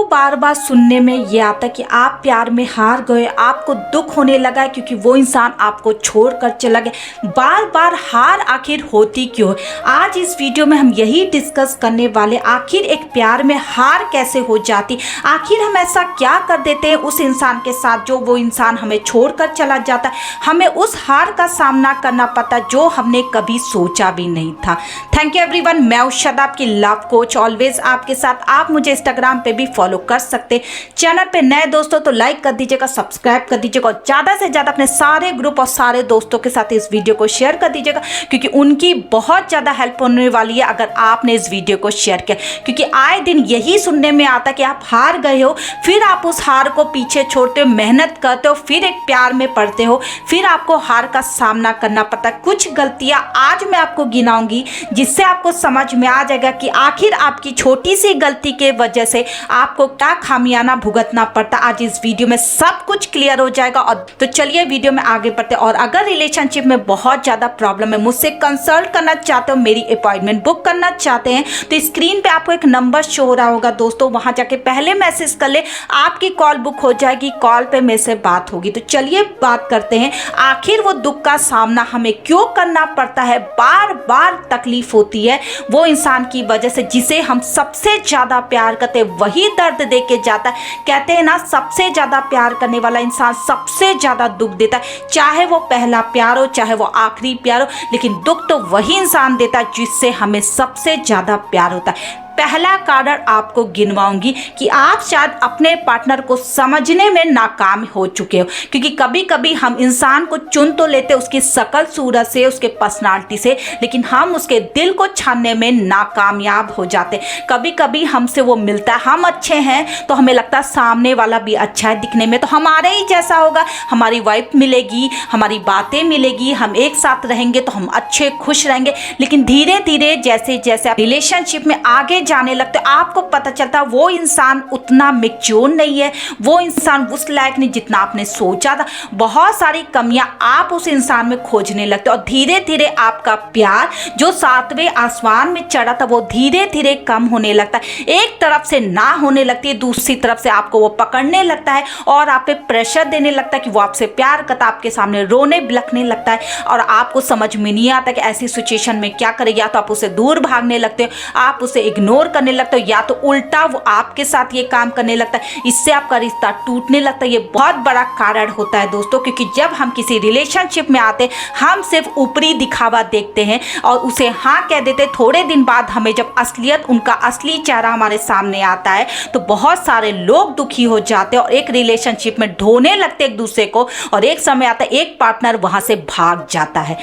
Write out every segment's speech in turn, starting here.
बार बार सुनने में ये आता है कि आप प्यार में हार गए, आपको दुख होने लगा है क्योंकि वो इंसान आपको छोड़कर चला गया। बार बार हार आखिर होती क्यों है? आज इस वीडियो में हम यही डिस्कस करने वाले, आखिर एक प्यार में हार कैसे हो जाती, आखिर हम ऐसा क्या कर देते हैं उस इंसान के साथ जो वो इंसान हमें छोड़कर चला जाता है, हमें उस हार का सामना करना पड़ता जो हमने कभी सोचा भी नहीं था। थैंक यू एवरीवन, मैं उषा आपकी लव कोच, ऑलवेज आपके साथ। आप मुझे इंस्टाग्राम पे भी फॉलो कर सकते। चैनल पे नए दोस्तों तो लाइक कर दीजिएगा, सब्सक्राइब कर दीजिएगा और ज़्यादा से ज़्यादा अपने सारे ग्रुप और सारे दोस्तों के साथ इस वीडियो को शेयर कर दीजिएगा क्योंकि उनकी बहुत ज़्यादा हेल्प होने वाली है अगर आपने इस वीडियो को शेयर किया। क्योंकि आए दिन यही सुनने में आता कि आप हार गए हो, फिर आप उस हार को पीछे छोड़ते हो, मेहनत करते हो, फिर एक प्यार में पड़ते हो, फिर आपको हार का सामना करना पड़ता है। कुछ गलतियां आज मैं आपको गिनाऊंगी जिससे आपको समझ में आ जाएगा कि आखिर आपकी छोटी सी गलती के वजह से आपको क्या खामियाना भुगतना पड़ता। आज इस वीडियो में सब कुछ क्लियर हो जाएगा। और तो चलिए वीडियो में आगे बढ़ते हैं। और अगर रिलेशनशिप में बहुत ज़्यादा प्रॉब्लम है, मुझसे कंसल्ट करना चाहते हो, मेरी अपॉइंटमेंट बुक करना चाहते हैं, तो स्क्रीन पे आपको एक नंबर शो हो रहा होगा दोस्तों, वहां जाके पहले मैसेज कर ले, आपकी कॉल बुक हो जाएगी, कॉल पे मेरे से बात होगी। तो चलिए बात करते हैं, आखिर वो दुख का सामना हमें क्यों करना पड़ता है, बार बार तकलीफ होती है वो इंसान की वजह से जिसे हम सबसे ज्यादा प्यार करते हैं, वही दर्द दे के जाता है। कहते हैं ना, सबसे ज्यादा प्यार करने वाला इंसान सबसे ज्यादा दुख देता है, चाहे वो पहला प्यार हो चाहे वो आखिरी प्यार हो, लेकिन दुख तो वही इंसान देता है जिससे हमें सबसे ज्यादा प्यार होता है। पहला कारण आपको गिनवाऊंगी कि आप शायद अपने पार्टनर को समझने में नाकाम हो चुके हो। क्योंकि कभी कभी हम इंसान को चुन तो लेते उसकी शकल सूरत से, उसके पर्सनालिटी से, लेकिन हम उसके दिल को छानने में नाकामयाब हो जाते। कभी कभी हमसे वो मिलता है, हम अच्छे हैं तो हमें लगता है सामने वाला भी अच्छा है, दिखने में तो हमारे ही जैसा होगा, हमारी वाइफ मिलेगी, हमारी बातें मिलेगी, हम एक साथ रहेंगे तो हम अच्छे खुश रहेंगे। लेकिन धीरे धीरे जैसे जैसे आप रिलेशनशिप में आगे जाने लगते आपको पता चलता वो इंसान उतना मैच्योर नहीं है, वो इंसान उस लायक नहीं जितना आपने सोचा था। बहुत सारी कमियां आप उस इंसान में खोजने लगते और धीरे धीरे आपका प्यार जो 7वें आसमान में चढ़ा था वो धीरे धीरे कम होने लगता है। एक तरफ से ना होने लगती है, दूसरी तरफ से आपको वो पकड़ने लगता है और आप पे प्रेशर देने लगता है कि वो आपसे प्यार करता, आपके सामने रोने बिलखने लगता है और आपको समझ में नहीं आता कि ऐसी सिचुएशन में क्या करें। या तो आप उसे दूर भागने लगते हो, आप उसे इग्नोर करने लगता हो, या तो उल्टा वो आपके साथ ये काम करने लगता है, इससे आपका रिश्ता टूटने लगता है। ये बहुत बड़ा कारण होता है दोस्तों, क्योंकि जब हम किसी रिलेशनशिप में आते हम सिर्फ ऊपरी दिखावा देखते हैं और उसे हाँ कह देते। थोड़े दिन बाद हमें जब असलियत, उनका असली चेहरा हमारे सामने आता है तो बहुत सारे लोग दुखी हो जाते हैं और एक रिलेशनशिप में ढोने लगते एक दूसरे को और एक समय आता है एक पार्टनर वहां से भाग जाता है।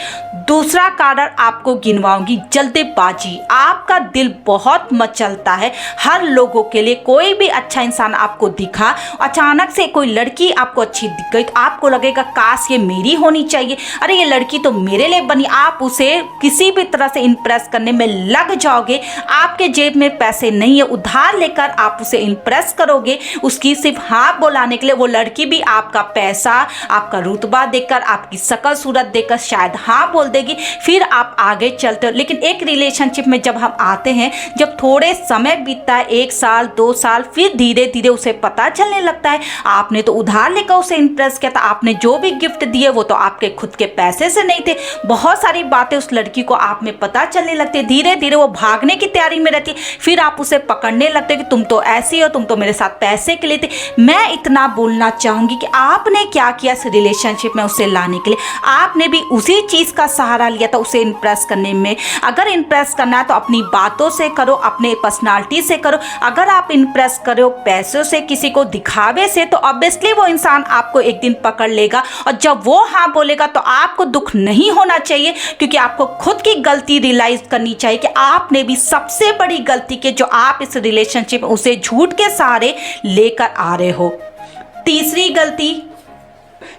दूसरा कारण आपको गिनवाऊंगी, जल्दबाजी। आपका दिल बहुत चलता है हर लोगों के लिए। कोई भी अच्छा इंसान आपको दिखा, अचानक से कोई लड़की आपको अच्छी दिख गई, आपको लगेगा काश ये मेरी होनी चाहिए, अरे ये लड़की तो मेरे लिए बनी। आप उसे किसी भी तरह से इंप्रेस करने में लग जाओगे। आपके जेब में पैसे नहीं है, उधार लेकर आप उसे इंप्रेस करोगे, उसकी सिर्फ हाँ बुलाने के लिए। वो लड़की भी आपका पैसा, आपका रुतबा देखकर, आपकी शकल सूरत देखकर शायद हाँ बोल देगी, फिर आप आगे चलते हो। लेकिन एक रिलेशनशिप में जब हम आते हैं, जब थोड़े समय बीतता है, 1 साल 2 साल, फिर धीरे धीरे उसे पता चलने लगता है आपने तो उधार लेकर उसे इंप्रेस किया था, आपने जो भी गिफ्ट दिए वो तो आपके खुद के पैसे से नहीं थे। बहुत सारी बातें उस लड़की को आप में पता चलने लगती है, धीरे धीरे वो भागने की तैयारी में रहती है, फिर आप उसे पकड़ने लगते हो कि तुम तो ऐसी हो, तुम तो मेरे साथ पैसे के लिए थे। मैं इतना बोलना चाहूंगी कि आपने क्या किया इस रिलेशनशिप में उसे लाने के लिए, आपने भी उसी चीज का सहारा लिया था उसे इंप्रेस करने में। अगर इंप्रेस करना है तो अपनी बातों से करो, अपने पर्सनालिटी से करो। अगर आप इंप्रेस करो पैसों से, किसी को दिखावे से, तो ऑब्वियसली वो इंसान आपको एक दिन पकड़ लेगा और जब वो हाँ बोलेगा तो आपको दुख नहीं होना चाहिए, क्योंकि आपको खुद की गलती रियलाइज करनी चाहिए कि आपने भी सबसे बड़ी गलती की जो आप इस रिलेशनशिप में उसे झूठ के सहारे लेकर आ रहे हो। तीसरी गलती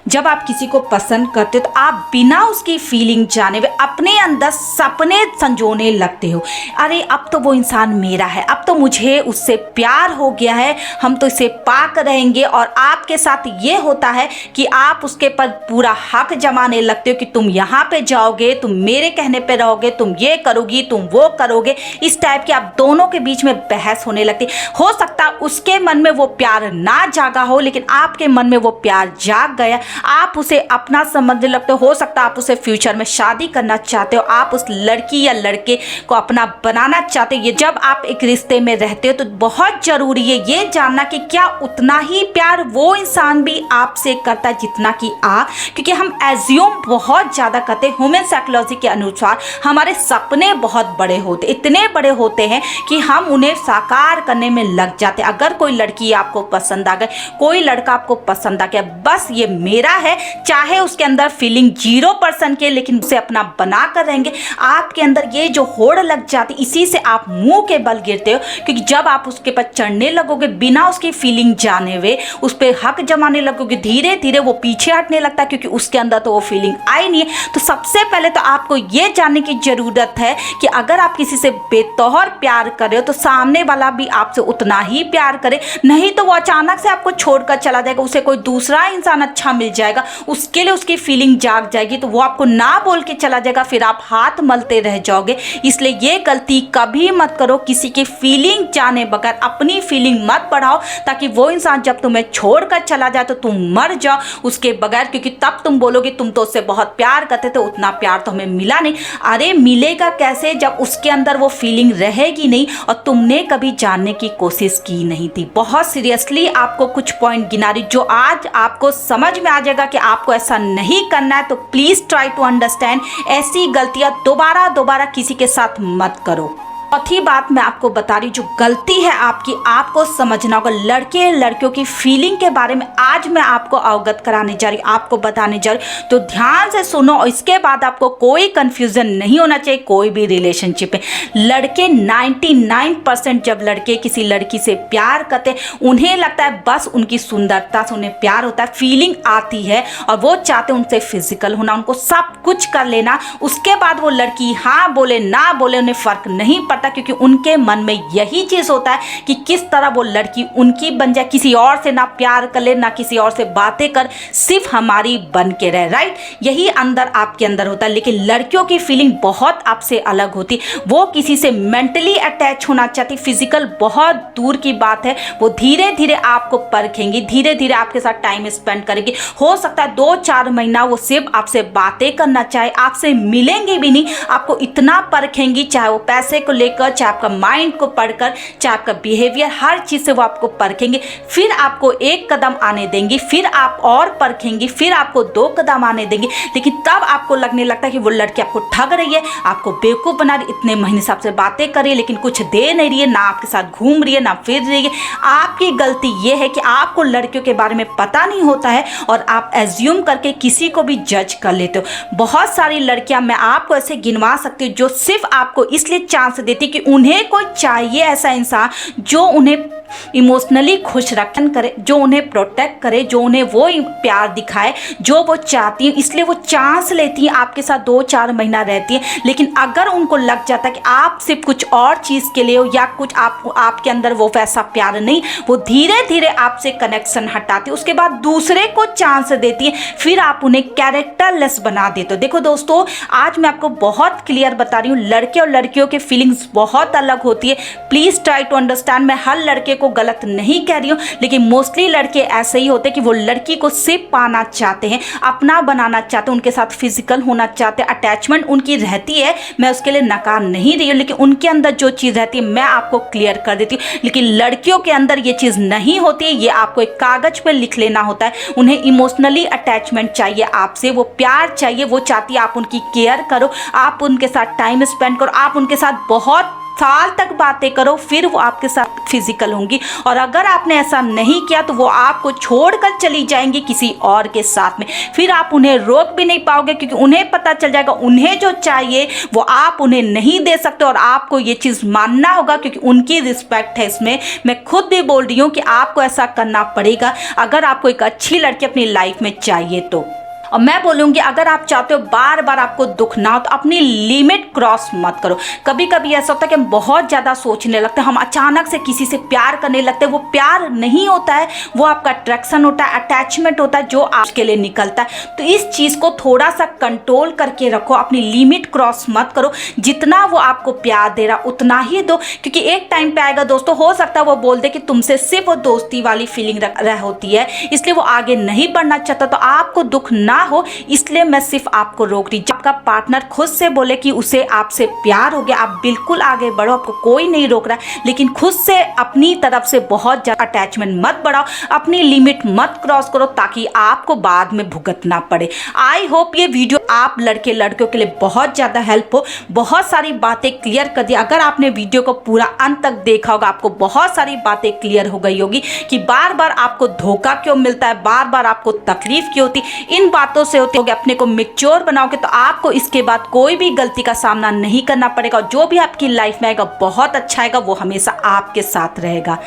जब आप किसी को पसंद करते हो तो आप बिना उसकी फीलिंग जाने हुए अपने अंदर सपने संजोने लगते हो। अरे अब तो वो इंसान मेरा है, अब तो मुझे उससे प्यार हो गया है, हम तो इसे पाक रहेंगे। और आपके साथ ये होता है कि आप उसके पर पूरा हक जमाने लगते हो कि तुम यहाँ पे जाओगे, तुम मेरे कहने पे रहोगे, तुम ये करोगी, तुम वो करोगे। इस टाइप की आप दोनों के बीच में बहस होने लगती। हो सकता उसके मन में वो प्यार ना जागा हो, लेकिन आपके मन में वो प्यार जाग गया, आप उसे अपना समझने लगते हो सकता आप उसे फ्यूचर में शादी करना चाहते हो, आप उस लड़की या लड़के को अपना बनाना चाहते हो। ये जब आप एक रिश्ते में रहते हो तो बहुत जरूरी है ये जानना कि क्या उतना ही प्यार वो इंसान भी आपसे करता है जितना कि आप। क्योंकि हम एज्यूम बहुत ज्यादा करते हैं। ह्यूमन साइकोलॉजी के अनुसार हमारे सपने बहुत बड़े होते, इतने बड़े होते हैं कि हम उन्हें साकार करने में लग जाते। अगर कोई लड़की आपको पसंद आ गई, कोई लड़का आपको पसंद आ गया, बस ये मेरा है, चाहे उसके अंदर फीलिंग 0% के, लेकिन उसे अपना बना कर रहेंगे। आपके अंदर ये जो होड़ लग जाती, इसी से आप मुंह के बल गिरते हो। क्योंकि जब आप उसके पर चढ़ने लगोगे बिना उसकी फीलिंग जाने हुए, उस पर हक जमाने लगोगे, धीरे धीरे वो पीछे हटने लगता है क्योंकि उसके अंदर तो वो फीलिंग आई नहीं है। तो सबसे पहले तो आपको ये जानने की जरूरत है कि अगर आप किसी से बेतौर प्यार कर रहे हो तो सामने वाला भी आपसे उतना ही प्यार करे, नहीं तो वो अचानक से आपको छोड़कर चला जाएगा, उसे कोई दूसरा इंसान अच्छा मिल जाएगा, उसके लिए उसकी फीलिंग जाग जाएगी तो वो आपको ना बोल के चला जाएगा, फिर आप हाथ मलते रह जाओगे। इसलिए ये गलती कभी मत करो, किसी की फीलिंग जाने बगैर अपनी फीलिंग मत बढ़ाओ, ताकि वो इंसान जब तुम्हें छोड़कर चला जाए तो तुम मर जाओ उसके बगैर। क्योंकि तब तुम बोलोगे तुम तो उससे बहुत प्यार करते थे, उतना प्यार तो हमें मिला नहीं। अरे मिलेगा कैसे जब उसके अंदर वो फीलिंग रहेगी नहीं और तुमने कभी जानने की कोशिश की नहीं थी। बहुत सीरियसली आपको कुछ पॉइंट गिना रही जो आज आपको समझ में आ जाएगा कि आपको ऐसा नहीं करना है। तो प्लीज ट्राई टू अंडरस्टैंड, ऐसी गलतियां दोबारा किसी के साथ मत करो। चौथी बात मैं आपको बता रही, जो गलती है आपकी, आपको समझना होगा। लड़के लड़कियों की फीलिंग के बारे में आज मैं आपको अवगत कराने जा रही, आपको बताने जा रही, तो ध्यान से सुनो और इसके बाद आपको कोई कंफ्यूजन नहीं होना चाहिए कोई भी रिलेशनशिप में। लड़के 99% जब लड़के किसी लड़की से प्यार करते उन्हें लगता है बस उनकी सुंदरता से उन्हें प्यार होता है, फीलिंग आती है और वो चाहते उनसे फिजिकल होना, उनको सब कुछ कर लेना। उसके बाद वो लड़की हाँ बोले ना बोले उन्हें फर्क नहीं पड़ता, क्योंकि उनके मन में यही चीज होता है कि किस तरह वो लड़की उनकी बन जाए, किसी और से ना प्यार कर ले ना किसी और से बातें कर, सिर्फ हमारी बन के रहे। राइट, यही अंदर आपके अंदर होता है। लेकिन लड़कियों की फीलिंग बहुत आपसे अलग होती, वो किसी से मेंटली अटैच होना चाहती, फिजिकल बहुत दूर की बात है। वो धीरे धीरे आपको परखेंगी, धीरे धीरे आपके साथ टाइम स्पेंड करेंगी। हो सकता है 2-4 महीना वो सिर्फ आपसे बातें करना चाहे, आपसे मिलेंगे भी नहीं, आपको इतना परखेंगी, चाहे वो पैसे को लेकर, चाहे आपका माइंड को पढ़कर, चाहे आपका बिहेवियर, हर चीज से वो आपको परखेंगे। फिर आपको 1 कदम आने देंगी, फिर आप और परखेंगी, फिर आपको 2 कदम आने देंगी। लेकिन तब आपको लगने लगता है कि वो लड़की आपको ठग रही है, आपको बेवकूफ बना रही, इतने महीने से आपसे बातें कर रही है लेकिन कुछ दे नहीं रही है, ना आपके साथ घूम रही है ना फिर रही है। आपकी गलती ये है कि आपको लड़कियों के बारे में पता नहीं होता है और आप एज्यूम करके किसी को भी जज कर लेते हो। बहुत सारी लड़कियां मैं आपको ऐसे गिनवा सकती हूँ जो सिर्फ आपको इसलिए चांस देती कि उन्हें कोई चाहिए ऐसा इंसान जो उन्हें इमोशनली खुश रखन करे, जो उन्हें प्रोटेक्ट करे, जो उन्हें वो प्यार दिखाए जो वो चाहती है, इसलिए वो चांस लेती है, आपके साथ 2-4 महीना रहती है। लेकिन अगर उनको लग जाता है कि आप सिर्फ कुछ और चीज़ के लिए हो या कुछ आपके अंदर वो वैसा प्यार नहीं, वो धीरे धीरे आपसे कनेक्शन हटाती है, उसके बाद दूसरे को चांस देती है, फिर आप उन्हें कैरेक्टरलेस बना देते हो। देखो दोस्तों, आज मैं आपको बहुत क्लियर बता रही हूँ, लड़के और लड़कियों के फीलिंग्स बहुत अलग होती है। Please try to understand. मैं हर लड़के को गलत नहीं कह रही हूँ, लेकिन मोस्टली लड़के ऐसे ही होते हैं कि वो लड़की को सिर्फ पाना चाहते हैं, अपना बनाना चाहते हैं, उनके साथ फिजिकल होना चाहते हैं, अटैचमेंट उनकी रहती है, मैं उसके लिए नकार नहीं रही हूँ, लेकिन उनके अंदर जो चीज़ रहती है मैं आपको क्लियर कर देती हूँ। लेकिन लड़कियों के अंदर ये चीज़ नहीं होती है, ये आपको एक कागज पर लिख लेना होता है। उन्हें इमोशनली अटैचमेंट चाहिए आपसे, वो प्यार चाहिए, वो चाहती है आप उनकी केयर करो, आप उनके साथ टाइम स्पेंड करो, आप उनके साथ बहुत साल तक बातें करो, फिर वो आपके साथ फिजिकल होंगी। और अगर आपने ऐसा नहीं किया तो वो आपको छोड़कर चली जाएंगी किसी और के साथ में। फिर आप उन्हें रोक भी नहीं पाओगे, क्योंकि उन्हें पता चल जाएगा उन्हें जो चाहिए वो आप उन्हें नहीं दे सकते, और आपको ये चीज़ मानना होगा, क्योंकि उनकी रिस्पेक्ट है इसमें। मैं खुद भी बोल रही हूँ कि आपको ऐसा करना पड़ेगा अगर आपको एक अच्छी लड़की अपनी लाइफ में चाहिए तो। और मैं बोलूँगी अगर आप चाहते हो बार बार आपको दुख ना हो तो अपनी लिमिट क्रॉस मत करो। कभी कभी ऐसा होता है कि हम बहुत ज़्यादा सोचने लगते हैं, हम अचानक से किसी से प्यार करने लगते हैं। वो प्यार नहीं होता है, वो आपका अट्रैक्शन होता है, अटैचमेंट होता है जो आपके लिए निकलता है। तो इस चीज़ को थोड़ा सा कंट्रोल करके रखो, अपनी लिमिट क्रॉस मत करो। जितना वो आपको प्यार दे रहा उतना ही दो, क्योंकि एक टाइम पे आएगा दोस्तों, हो सकता है वो बोल दे कि तुमसे सिर्फ वो दोस्ती वाली फीलिंग रह होती है, इसलिए वो आगे नहीं बढ़ना चाहता। तो आपको दुख ना हो, इसलिए मैं सिर्फ आपको रोक रही। जब आपका पार्टनर खुद से बोले कि उसे आपसे प्यार हो गया, आप बिल्कुल आगे बढ़ो, आपको कोई नहीं रोक रहा है। लेकिन खुद से अपनी तरफ से बहुत ज़्यादा अटैचमेंट मत बढ़ाओ, अपनी लिमिट मत क्रॉस करो, ताकि आपको बाद में भुगतना पड़े। आई होप ये वीडियो आप लड़के लड़कियों के लिए बहुत ज़्यादा हेल्प हो, बहुत सारी बातें क्लियर कर दी। अगर आपने वीडियो को पूरा अंत तक देखा होगा, आपको बहुत सारी बातें क्लियर हो गई होगी कि बार बार आपको धोखा क्यों मिलता है, बार बार आपको तकलीफ क्यों होती। इन बातों से होते अपने को मैच्योर बनाओगे तो आपको इसके बाद कोई भी गलती का सामना नहीं करना पड़ेगा। जो भी आपकी लाइफ में आएगा बहुत अच्छा आएगा, वो हमेशा आपके साथ रहेगा।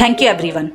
Thank you everyone.